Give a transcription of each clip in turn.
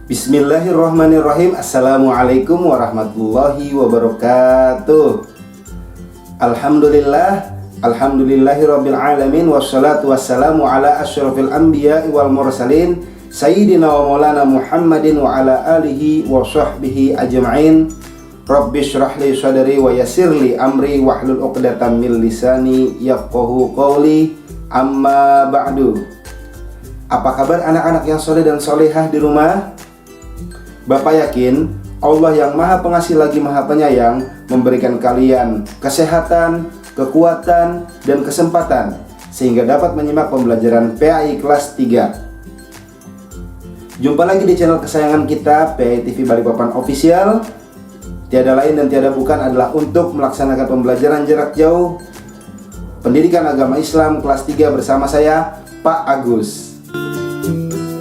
Bismillahirrahmanirrahim. Assalamualaikum warahmatullahi wabarakatuh. Alhamdulillahirabbil alamin wassalatu wassalamu ala asyrafil anbiya'i wal mursalin sayyidina wa maulana Muhammadin wa ala alihi wa sahbihi ajma'in. Rabbi shrah li sadri wa yassir li amri wahlul 'uqdatam min lisani yafqahu qawli. Amma ba'du. Apa kabar anak-anak yang soleh dan solehah di rumah? Bapak yakin Allah yang maha pengasih lagi maha penyayang memberikan kalian kesehatan, kekuatan, dan kesempatan sehingga dapat menyimak pembelajaran PAI kelas 3. Jumpa lagi di channel kesayangan kita, PAI TV Balikpapan Official. Tiada lain dan tiada bukan adalah untuk melaksanakan pembelajaran jarak jauh Pendidikan Agama Islam kelas 3 bersama saya, Pak Agus.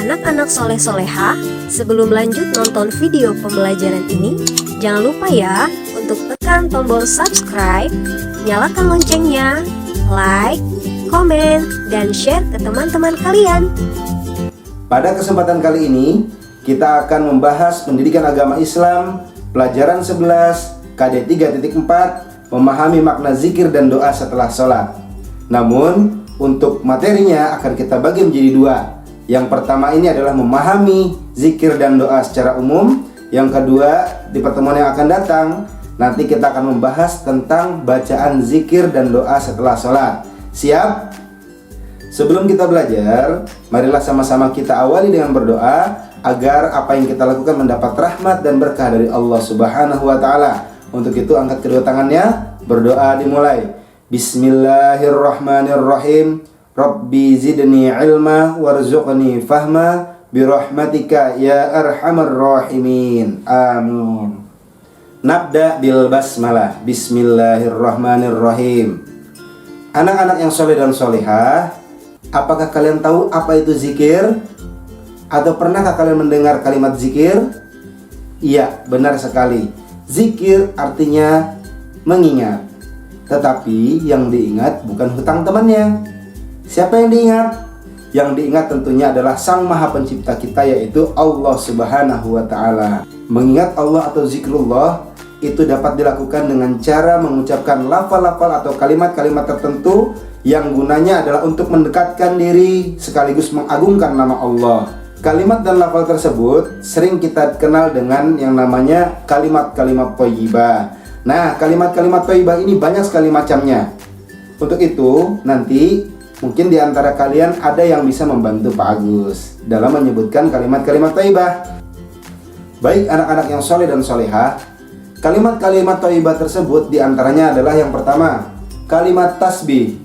Anak-anak soleh-soleha, sebelum lanjut nonton video pembelajaran ini, jangan lupa ya untuk tekan tombol subscribe, nyalakan loncengnya, like, komen, dan share ke teman-teman kalian. Pada kesempatan kali ini, kita akan membahas pendidikan agama Islam, pelajaran 11, KD 3.4, memahami makna zikir dan doa setelah sholat. Namun, untuk materinya akan kita bagi menjadi dua. Yang pertama ini adalah memahami zikir dan doa secara umum. Yang kedua, di pertemuan yang akan datang, nanti kita akan membahas tentang bacaan zikir dan doa setelah sholat. Siap? Sebelum kita belajar, marilah sama-sama kita awali dengan berdoa agar apa yang kita lakukan mendapat rahmat dan berkah dari Allah Subhanahu wa Ta'ala. Untuk itu, angkat kedua tangannya, berdoa dimulai. Bismillahirrahmanirrahim. Rabbi zidni ilma warzuqni fahma birahmatika ya arhamar rahimin. Amin. Nabda bil basmalah. Bismillahirrahmanirrahim. Anak-anak yang soleh dan solehah, apakah kalian tahu apa itu zikir? Atau pernahkah kalian mendengar kalimat zikir? Iya, benar sekali. Zikir artinya mengingat. Tetapi yang diingat bukan hutang temannya. Siapa yang diingat? Yang diingat tentunya adalah Sang Maha Pencipta kita, yaitu Allah Subhanahu wa Ta'ala. Mengingat Allah atau zikrullah itu dapat dilakukan dengan cara mengucapkan lafal-lafal atau kalimat-kalimat tertentu yang gunanya adalah untuk mendekatkan diri sekaligus mengagungkan nama Allah. Kalimat dan lafal tersebut sering kita kenal dengan yang namanya kalimat-kalimat thayyibah. Nah, kalimat-kalimat thayyibah ini banyak sekali macamnya. Untuk itu, nanti mungkin di antara kalian ada yang bisa membantu Pak Agus dalam menyebutkan kalimat-kalimat thayyibah. Baik anak-anak yang soleh dan solehah, kalimat-kalimat thayyibah tersebut di antaranya adalah yang pertama, kalimat tasbih.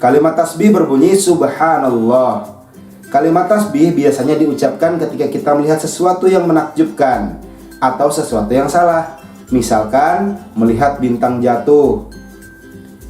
Kalimat tasbih berbunyi subhanallah. Kalimat tasbih biasanya diucapkan ketika kita melihat sesuatu yang menakjubkan atau sesuatu yang salah. Misalkan melihat bintang jatuh,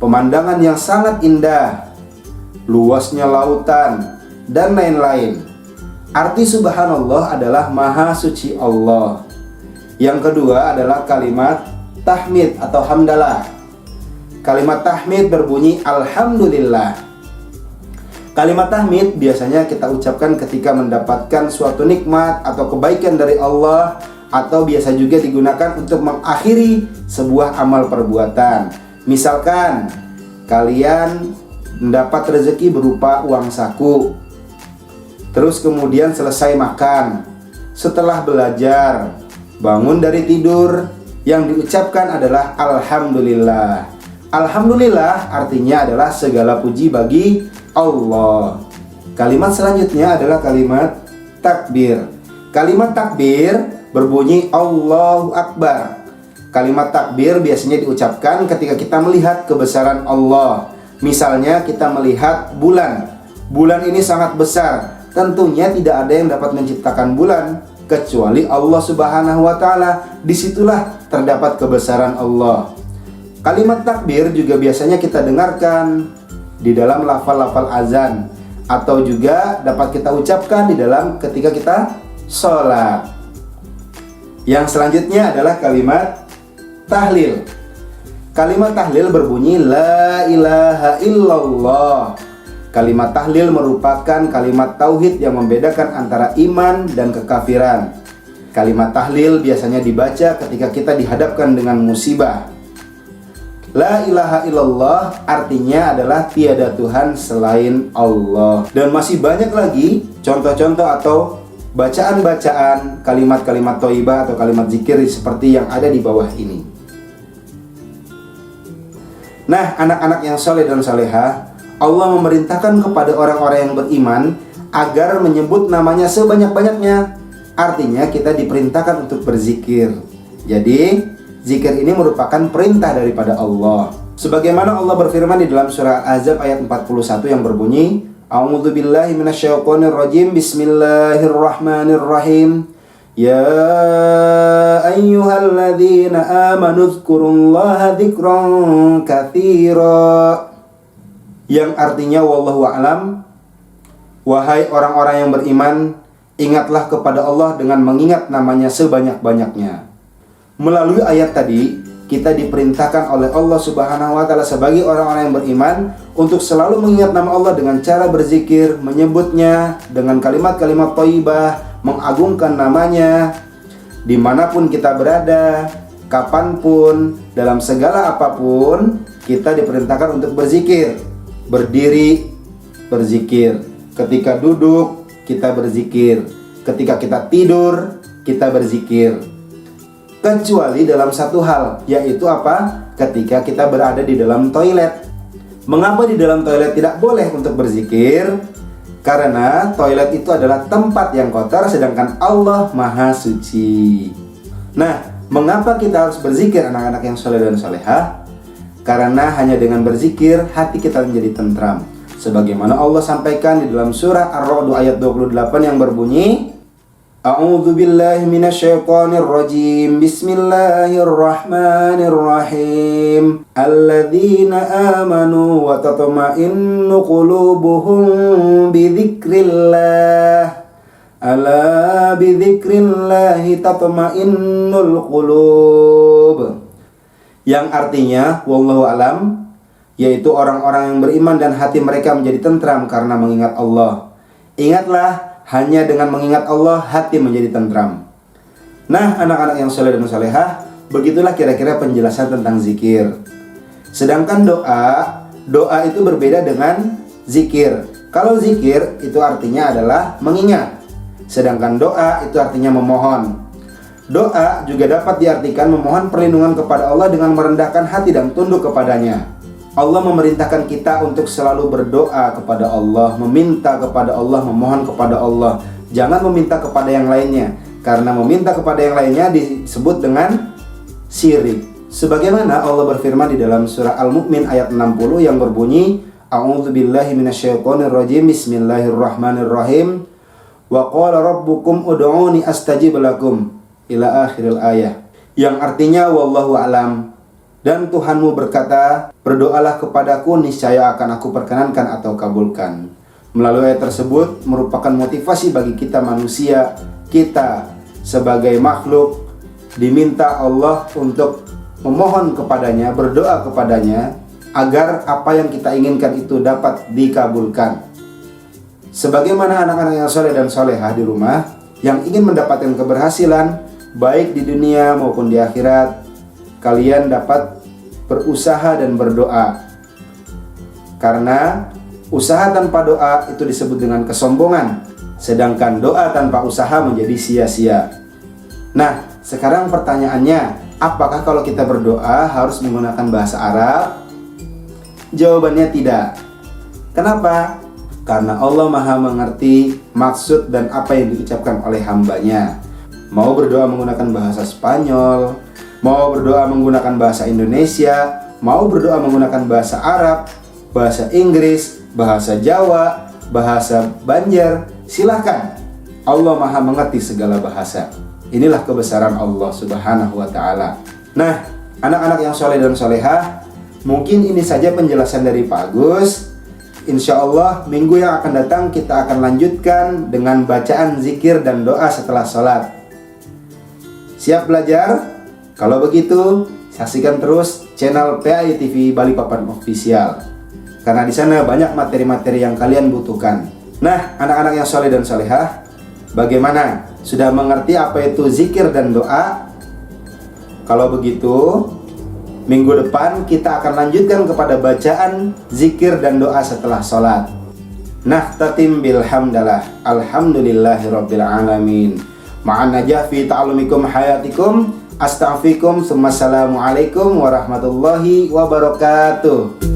pemandangan yang sangat indah, luasnya lautan, dan lain-lain. Arti subhanallah adalah maha suci Allah. Yang kedua adalah kalimat tahmid atau hamdalah. Kalimat tahmid berbunyi alhamdulillah. Kalimat tahmid biasanya kita ucapkan ketika mendapatkan suatu nikmat atau kebaikan dari Allah, atau biasa juga digunakan untuk mengakhiri sebuah amal perbuatan. Misalkan kalian mendapat rezeki berupa uang saku, terus kemudian selesai makan, setelah belajar, bangun dari tidur, yang diucapkan adalah alhamdulillah. Alhamdulillah artinya adalah segala puji bagi Allah. Kalimat selanjutnya adalah kalimat takbir. Kalimat takbir berbunyi Allahu Akbar. Kalimat takbir biasanya diucapkan ketika kita melihat kebesaran Allah. Misalnya kita melihat bulan. Bulan ini sangat besar. Tentunya tidak ada yang dapat menciptakan bulan kecuali Allah Subhanahu wa Ta'ala. Disitulah terdapat kebesaran Allah. Kalimat takbir juga biasanya kita dengarkan di dalam lafal-lafal azan, atau juga dapat kita ucapkan di dalam ketika kita sholat. Yang selanjutnya adalah kalimat tahlil. Kalimat tahlil berbunyi la ilaha illallah. Kalimat tahlil merupakan kalimat tauhid yang membedakan antara iman dan kekafiran. Kalimat tahlil biasanya dibaca ketika kita dihadapkan dengan musibah. La ilaha illallah artinya adalah tiada Tuhan selain Allah. Dan masih banyak lagi contoh-contoh atau bacaan-bacaan kalimat-kalimat thayyibah atau kalimat zikir seperti yang ada di bawah ini. Nah, anak-anak yang soleh dan solehah, Allah memerintahkan kepada orang-orang yang beriman agar menyebut namanya sebanyak-banyaknya. Artinya kita diperintahkan untuk berzikir. Jadi, zikir ini merupakan perintah daripada Allah. Sebagaimana Allah berfirman di dalam surah Al-Ahzab ayat 41 yang berbunyi, A'udzubillahi minasyaitonirrajim, Bismillahirrahmanirrahim. Ya ayyuhalladzina amanu dzkurullaha dzikran katsira. Yang artinya wallahu a'lam, wahai orang-orang yang beriman, ingatlah kepada Allah dengan mengingat namanya sebanyak-banyaknya. Melalui ayat tadi, kita diperintahkan oleh Allah Subhanahu wa Ta'ala sebagai orang-orang yang beriman untuk selalu mengingat nama Allah dengan cara berzikir, menyebutnya dengan kalimat-kalimat thayyibah, mengagungkan namanya dimanapun kita berada, kapanpun, dalam segala apapun. Kita diperintahkan untuk berzikir. Berdiri, berzikir. Ketika duduk, kita berzikir. Ketika kita tidur, kita berzikir. Kecuali dalam satu hal, yaitu apa? Ketika kita berada di dalam toilet. Mengapa di dalam toilet tidak boleh untuk berzikir? Karena toilet itu adalah tempat yang kotor, sedangkan Allah Maha Suci. Nah, mengapa kita harus berzikir, anak-anak yang soleh dan solehah? Karena hanya dengan berzikir, hati kita menjadi tentram. Sebagaimana Allah sampaikan di dalam surah Ar-Ra'd ayat 28 yang berbunyi, A'udzubillahi minasyaitonirrajim. Bismillahirrahmanirrahim. Alladzina amanu wa tatma'innu qulubuhum bidzikrillah. Ala bidzikrillahi tatma'innul qulub. Yang artinya wallahu alam, yaitu orang-orang yang beriman dan hati mereka menjadi tentram karena mengingat Allah. Ingatlah, hanya dengan mengingat Allah, hati menjadi tentram. Nah, anak-anak yang soleh dan solehah, begitulah kira-kira penjelasan tentang zikir. Sedangkan doa itu berbeda dengan zikir. Kalau zikir itu artinya adalah mengingat, sedangkan doa itu artinya memohon. Doa juga dapat diartikan memohon perlindungan kepada Allah dengan merendahkan hati dan tunduk kepadanya. Allah memerintahkan kita untuk selalu berdoa kepada Allah, meminta kepada Allah, memohon kepada Allah. Jangan meminta kepada yang lainnya, karena meminta kepada yang lainnya disebut dengan syirik. Sebagaimana Allah berfirman di dalam surah Al-Mu'min ayat 60 yang berbunyi, A'udzubillahi minasyaitonirrajim, Bismillahirrahmanirrahim. Wa qala rabbukum ud'uni astajib lakum, ila akhiril ayah. Yang artinya wallahu alam. Dan Tuhanmu berkata, berdoalah kepadaku, niscaya akan aku perkenankan atau kabulkan. Melalui ayat tersebut merupakan motivasi bagi kita manusia, kita sebagai makhluk diminta Allah untuk memohon kepadanya, berdoa kepadanya, agar apa yang kita inginkan itu dapat dikabulkan. Sebagaimana anak-anak yang soleh dan solehah di rumah, yang ingin mendapatkan keberhasilan, baik di dunia maupun di akhirat, kalian dapat berusaha dan berdoa. Karena usaha tanpa doa itu disebut dengan kesombongan, sedangkan doa tanpa usaha menjadi sia-sia. Nah, sekarang pertanyaannya, apakah kalau kita berdoa harus menggunakan bahasa Arab? Jawabannya tidak. Kenapa? Karena Allah Maha mengerti maksud dan apa yang diucapkan oleh hambanya. Mau berdoa menggunakan bahasa Spanyol, mau berdoa menggunakan bahasa Indonesia, mau berdoa menggunakan bahasa Arab, bahasa Inggris, bahasa Jawa, bahasa Banjar, silahkan. Allah Maha mengerti segala bahasa. Inilah kebesaran Allah Subhanahu wa Ta'ala. Nah, anak-anak yang soleh dan solehah, mungkin ini saja penjelasan dari Pak Agus. Insya Allah minggu yang akan datang kita akan lanjutkan dengan bacaan zikir dan doa setelah sholat. Siap belajar? Kalau begitu, saksikan terus channel PAI TV Balikpapan Official. karena di sana banyak materi-materi yang kalian butuhkan. Nah, anak-anak yang soleh dan solehah, bagaimana? Sudah mengerti apa itu zikir dan doa? Kalau begitu, minggu depan kita akan lanjutkan kepada bacaan zikir dan doa setelah sholat. Nahtatim bilhamdalah, alhamdulillahirabbil alamin. Ma'an najah fi ta'alumikum hayatikum, astaghfirukum, assalamualaikum warahmatullahi wabarakatuh.